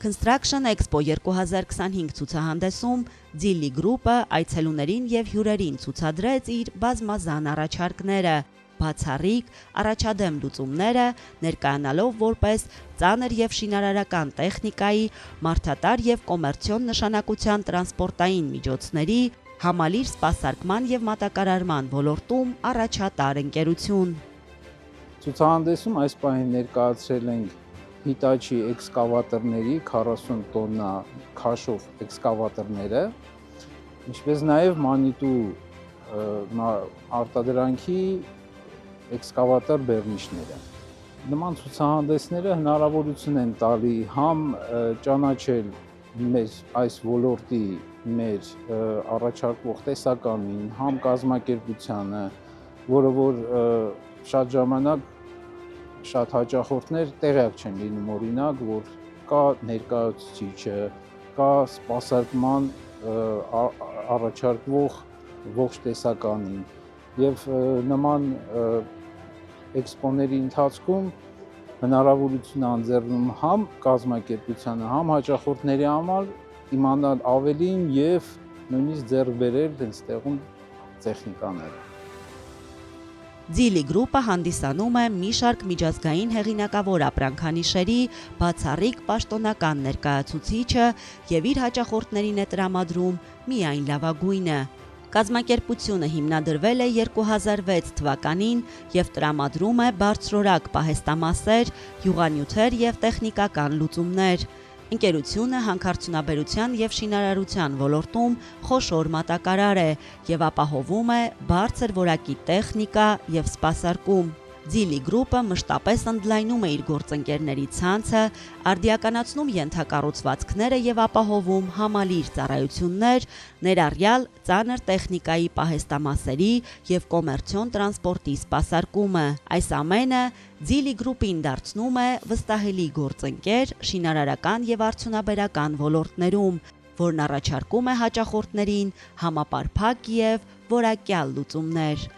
Construction Expo 2025 ցուցահանդեսում Zilli Group-ը այցելուներին եւ հյուրերին ցուցադրեց իր բազմազան առաջարկները, բացառիկ առաջադեմ լուծումները ներկայանալով որպես ծանր եւ շինարարական տեխնիկայի, մարդատար եւ կոմերցիոն նշանակության տրանսպորտային միջոցների, համալիր սպասարկման եւ մատակարարման ոլորտում առաջատար ընկերություն։ Ցուցահանդեսում այս պահին ներկայացրել ենք Hitachi էքսկավատորների 40 տոննա քաշով էքսկավատորները, ինչպես նաև Manitou արտադրանքի էքսկավատոր բեռնիչները։ Նման ցուցահանդեսները հնարավորություն են տալի համ ճանաչել մեր այս ոլորտի մեր առաջարկվող տեսականին, համ կազմակերպությանը, որը որ շատ ժամանակ շատ հաճախորդներ տեղյակ չեն լինում, օրինակ, որ կա ներկայացուցիչը, կա սպասարկման առաջարկվող ողջ տեսականին եւ նման էքսպոների ընթացքում հնարավորություն անձեռնում համ կազմակերպությանը, համ հաճախորդների համար իմանալ ավելին եւ նույնիսկ ձեռք բերել հենց տեղում տեխնիկաները։ Zilli Group-ը հանդիսանում է մի շարք միջազգային հեղինակավոր ապրանքանիշերի բացառիկ պաշտոնական ներկայացուցիչը եւ իր հաճախորդներին է տրամադրում միայն լավագույնը։ Կազմակերպությունը հիմնադրվել է 2006 թվականին եւ տրամադրում է բարձրորակ պահեստամասեր, յուղանյութեր եւ տեխնիկական լուծումներ։ Ընկերությունը հանքարդյունաբերության եւ շինարարության ոլորտում խոշոր մատակարար է եւ ապահովում է բարձր որակի տեխնիկա եւ սպասարկում։ Zilli Group-ը մշտապես ընդլայնում է իր գործընկերների ցանցը, արդիականացնում ենթակառուցվածքները եւ ապահովում համալիր ծառայություններ, ներառյալ ծանր տեխնիկայի պահեստամասերի եւ կոմերցիոն տրանսպորտի սպասարկումը։ Այս ամենը Zilli Group-ին դարձնում է վստահելի գործընկեր շինարարական եւ արդյունաբերական ոլորտներում, որն առաջարկում է հաճախորդներին համապարփակ եւ որակյալ լուծումներ։